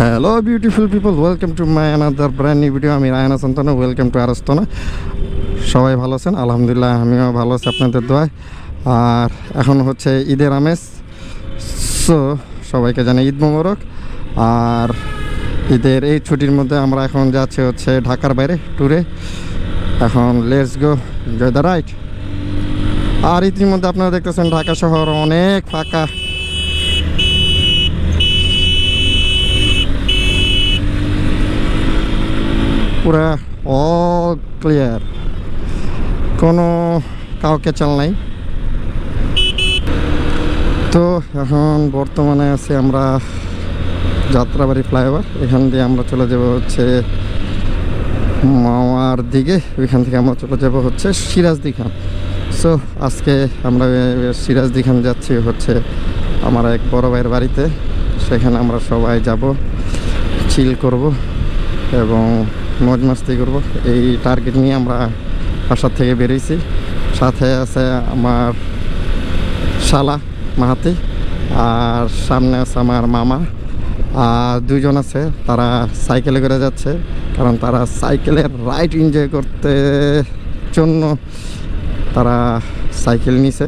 Hello beautiful people, welcome to my another brand new video. আমি Raina সন্তানা, welcome to আরস্তনা। সবাই ভালো আছেন? আলহামদুলিল্লাহ, আমিও ভালো আছি আপনাদের দোয়ায়। আর এখন হচ্ছে ঈদের আমেজ, সো সবাইকে জানাই ঈদ মোবারক। আর ঈদের এই ছুটির মধ্যে আমরা এখন যাচ্ছি হচ্ছে ঢাকার বাইরে ট্যুরে। এখন let's go enjoy the ride. আর ইতিমধ্যে আপনারা দেখতেছেন ঢাকা শহর অনেক ফাঁকা। পুরা অল ক্লিয়ার, কোনো কাউকে চাল নাই। তো এখন বর্তমানে আছি আমরা যাত্রাবাড়ি ফ্লাইওভার। এখান দিয়ে আমরা চলে যাব হচ্ছে মাওয়ার দিকে, ওইখান থেকে আমরা চলে যাব হচ্ছে সিরাজদি খান। সো আজকে আমরা সিরাজদি খান যাচ্ছি হচ্ছে আমার এক বড় ভাইয়ের বাড়িতে। সেখানে আমরা সবাই যাব, চিল করব এবং মজ মাস্তি করবো। এই টার্গেট নিয়ে আমরা বাসার থেকে বেরিয়েছি। সাথে আছে আমার শালা মাহাতি, আর সামনে আছে আমার মামা, আর দুইজন আছে তারা সাইকেলে করে যাচ্ছে, কারণ তারা সাইকেলের রাইড এনজয় করতে জন্য তারা সাইকেল নিছে।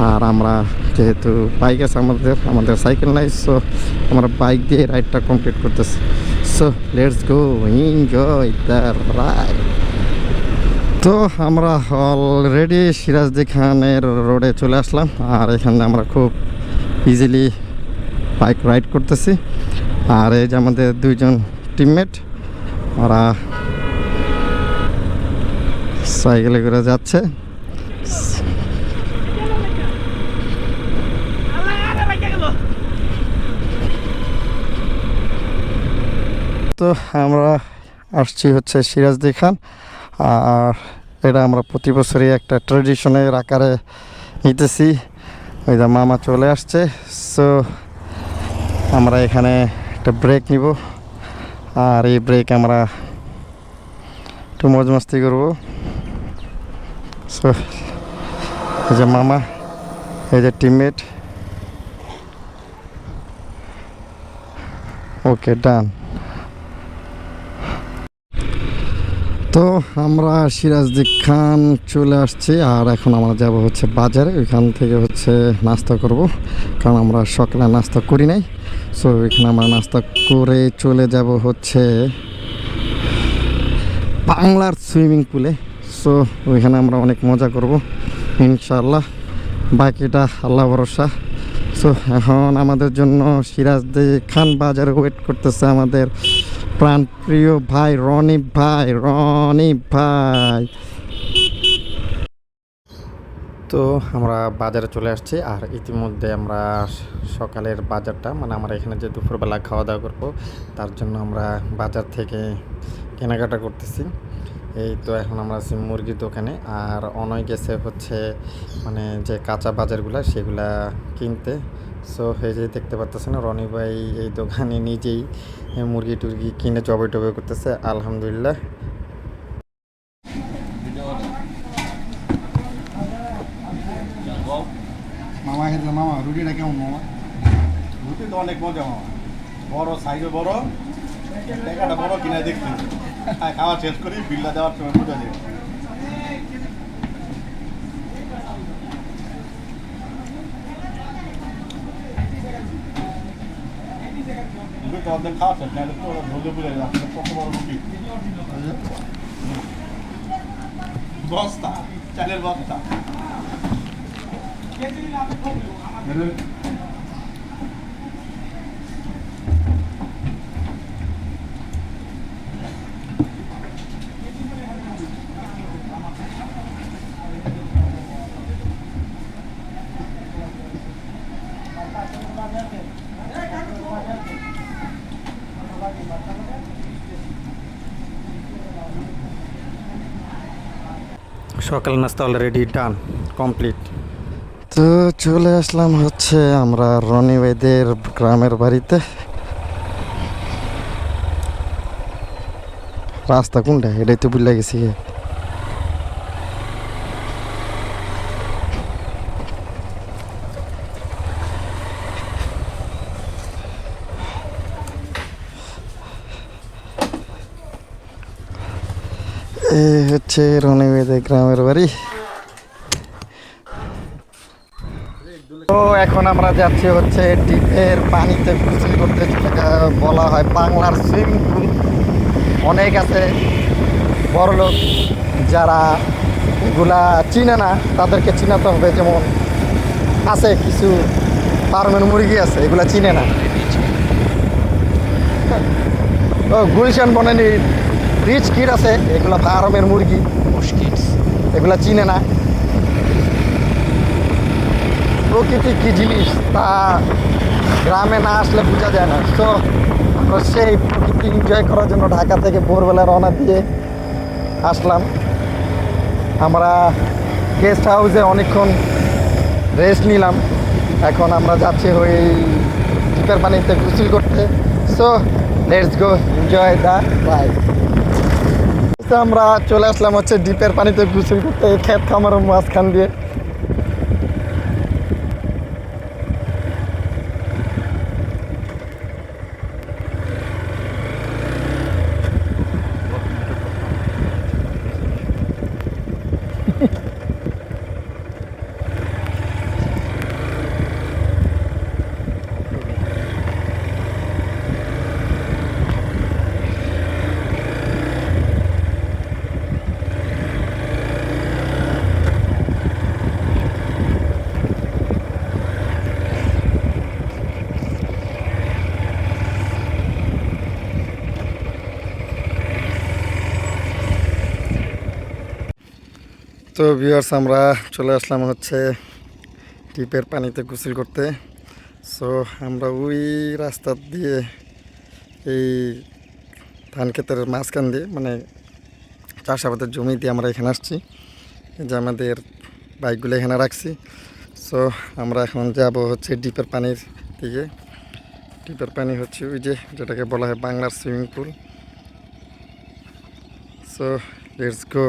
আর আমরা যেহেতু বাইক আছে আমাদের সাইকেল নাই, সো আমরা বাইক দিয়ে রাইডটা কমপ্লিট করতেছি। So let's go enjoy the ride. তো আমরা অলরেডি সিরাজদি খানের রোডে চলে আসলাম, আর এখানে আমরা খুব ইজিলি বাইক রাইড করতেছি। আর এই যে আমাদের দুইজন টিমমেট, ওরা সাইকেলে করে যাচ্ছে। তো আমরা আসছি হচ্ছে সিরাজদি খান, আর এটা আমরা প্রতি বছরই একটা ট্র্যাডিশনের আকারে নিতেছি। ওই যে মামা চলে আসছে, সো আমরা এখানে একটা ব্রেক নিব, আর এই ব্রেক আমরা একটু মজ মাস্তি করবো। সো এই যে মামা, এই যে টিমমেট, ওকে ডান। তো আমরা সিরাজদি খান চলে আসছি, আর এখন আমরা যাব হচ্ছে বাজারে। ওইখান থেকে হচ্ছে নাস্তা করব, কারণ আমরা সকালে নাস্তা করি নাই। সো ওইখানে আমরা নাস্তা করে চলে যাব হচ্ছে বাংলার সুইমিং পুলে। সো ওইখানে আমরা অনেক মজা করব ইনশাআল্লাহ, বাকিটা আল্লাহ ভরসা। সো এখন আমাদের জন্য সিরাজদি খান বাজারে ওয়েট করতেছে আমাদের প্রাণপ্রিয় ভাই রনি ভাই। তো আমরা বাজারে চলে আসছি, আর ইতিমধ্যে আমরা সকালের বাজারটা, মানে আমরা এখানে যে দুপুরবেলা খাওয়া দাওয়া করবো তার জন্য আমরা বাজার থেকে কেনাকাটা করতেছি। এই তো এখন আমরা আছি মুরগির দোকানে, আর অনয় গেছে হচ্ছে মানে যে কাঁচা বাজারগুলো সেগুলা কিনতে। সো এই যে দেখতে পাচ্ছেন রনি ভাই এই দোকানে নিজেই মুরগি টুরগি কিনে জবাই টবাই করতেছে, আলহামদুলিল্লাহ। মামা খেতে মামা রুটিটা কেমন মামা? রুটি তো অনেক মজা মামা, বড় সাইজে বড়, টাকাটা বড় কিনে দেখতে খাওয়া শেষ করি বিল্লা দেওয়ার সময় বুঝা যাবে। রুটি তো অর্ধেক খাওয়া শেষ, নাহলে তো ভোজে বুঝে যাচ্ছে কত বড় রুটি। বস্তা, চালের বস্তা। সকাল নাস্তা অলরেডি ডান, কমপ্লিট। তো চলে আসলাম হচ্ছে আমরা রনি ভাইদের গ্রামের বাড়িতে। রাস্তা কোনটা এটাই তো ভুলে গেছি। এই হচ্ছে রনিবেদে গ্রামের বাড়ি। তো এখন আমরা যাচ্ছি হচ্ছে ডিপের পানিতে গোসল করতে, যেটাকে বলা হয় বাংলার সুইমিং পুল। অনেক আছে বড়লোক যারা এগুলা চিনে না, তাদেরকে চিনাতে হবে। যেমন আছে কিছু ফার্মের মুরগি আছে, এগুলা চিনে না। ও গুলশান বনানি রিচ কিড আছে, এগুলা ফার্মের মুরগি এগুলা চিনে না। প্রকৃতি কী জিনিস তা গ্রামে না আসলে বোঝা যায় না। তো আমরা সেই প্রকৃতি এনজয় করার জন্য ঢাকা থেকে ভোরবেলা রওনা দিয়ে আসলাম। আমরা গেস্ট হাউসে অনেকক্ষণ রেস্ট নিলাম। এখন আমরা যাচ্ছি ওই ডিপের পানিতে গোসল করতে। So let's go enjoy the ride. আমরা চলে আসলাম হচ্ছে ডিপের পানিতে গোসল করতে, ক্ষেত খামারের মাঝখান দিয়ে। তো ভিউয়ার্স, আমরা চলে আসলাম হচ্ছে ডিপের পানিতে গোসল করতে। সো আমরা ওই রাস্তা দিয়ে এই ধান ক্ষেতের মাঝখান দিয়ে, মানে চাষাবাদের জমি দিয়ে আমরা এখানে আসছি। যে আমাদের বাইকগুলো এখানে রাখছি। সো আমরা এখন যাব হচ্ছে ডিপের পানির দিকে। ডিপের পানি হচ্ছে ওই যে যেটাকে বলা হয় বাংলার swimming pool. So let's go.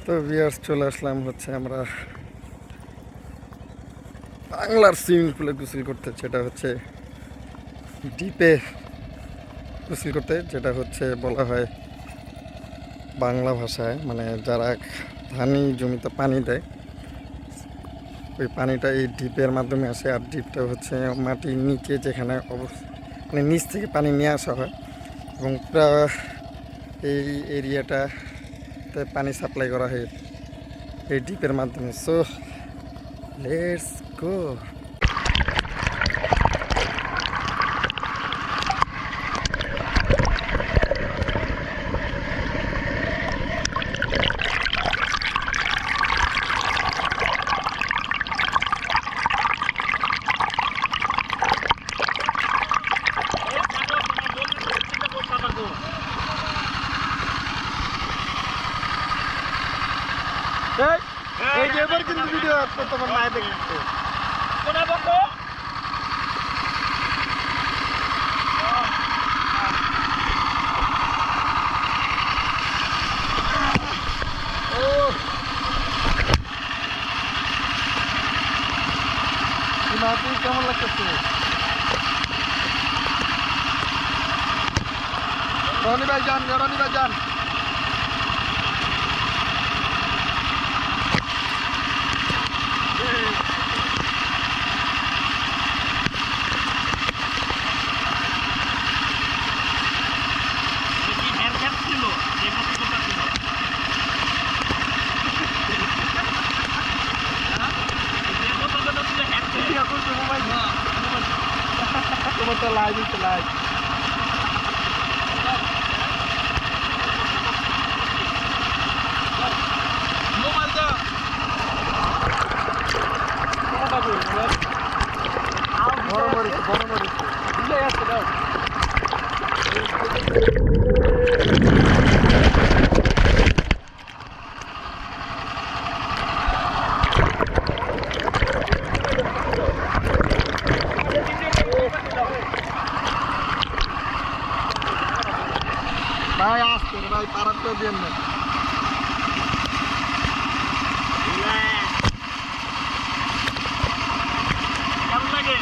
তো ভিউয়ার্স, চলে আসলাম হচ্ছে আমরা বাংলার সুইমিং পুলে গোসল করতে, যেটা হচ্ছে ডিপে গোসল করতে, যেটা হচ্ছে বলা হয় বাংলা ভাষায়, মানে যারা ধানি জমিতে পানি দেয় ওই পানিটা এই ডিপের মাধ্যমে আসে। আর ডিপটা হচ্ছে মাটির নিচে, যেখানে মানে নিচ থেকে পানি নিয়ে আসা হয় এবং পুরা এই এরিয়াটাতে পানি সাপ্লাই করা হয় এই ডিপের মাধ্যমে। So let's go. এই যে এবার কিন্তু ভিডিও তোমার মায়ে দেখতে কোনা বকো। ও তোমাকে কেমন লাগতেছে? রনি ভাই যান, রনি ভাই যান। তোমার তো লাইভ হচ্ছে লাইভ। বড় মরিচ বুঝে যাচ্ছে দাও। ভাই আসতে ভাই পারাত করে দিয়েন না। কেমন লাগে?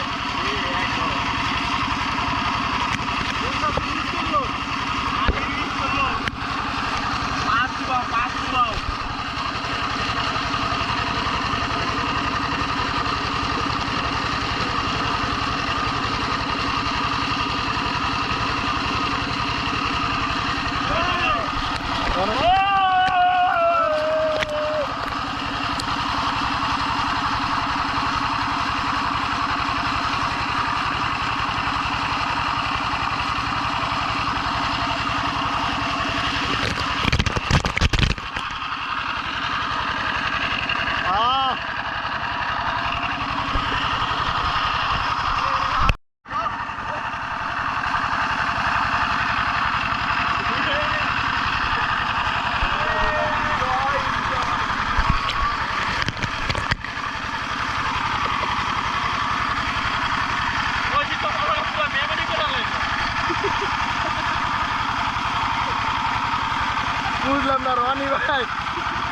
বুঝলাম না রনি ভাই,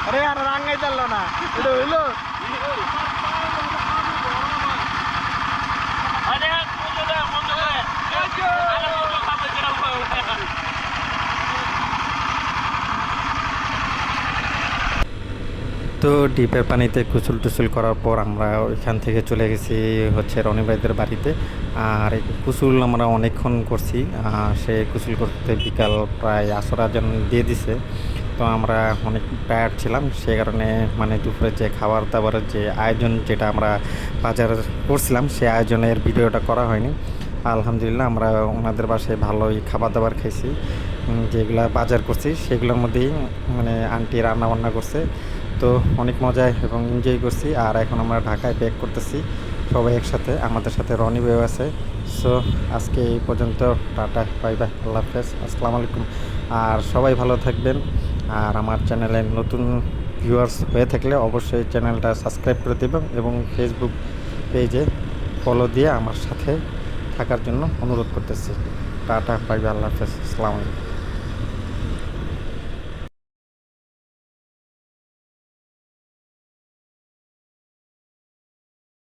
আরে আর রাঙ্গাই চাললো না, এটা হইলো তো ডিপের পানিতে কুচুল টুচুল করার পর আমরা ওইখান থেকে চলে গেছি হচ্ছে রনি ভাইদের বাড়িতে। আর এই কুচুল আমরা অনেকক্ষণ করছি, সে কুচুল করতে বিকাল প্রায় আসর আজান দিয়ে দিছে। তো আমরা অনেক টায়ার্ড ছিলাম, সে কারণে মানে দুপুরে যে খাবার দাবারের যে আয়োজন যেটা আমরা বাজার করছিলাম সে আয়োজনের ভিডিওটা করা হয়নি। আলহামদুলিল্লাহ আমরা ওনাদের বাসায় ভালোই খাবার দাবার খাইছি, যেগুলা বাজার করছি সেগুলোর মধ্যেই মানে আন্টি রান্না বান্না করছে। তো অনেক মজায় এবং এনজয় করছি। আর এখন আমরা ঢাকায় ব্যাক করতেছি সবাই একসাথে, আমাদের সাথে রনি ভাইও আছে। সো আজকে এই পর্যন্ত, টাটা বাই বাই, আল্লাহ হাফেজ, আসসালামু আলাইকুম। আর সবাই ভালো থাকবেন। আর আমার চ্যানেলে নতুন ভিউয়ার্স হয়ে থাকলে অবশ্যই চ্যানেলটা সাবস্ক্রাইব করে দেবেন এবং ফেসবুক পেজে ফলো দিয়ে আমার সাথে থাকার জন্য অনুরোধ করতেছি। টাটা বাই বাই, আল্লাহ হাফেজ, আসসালামু আলাইকুম।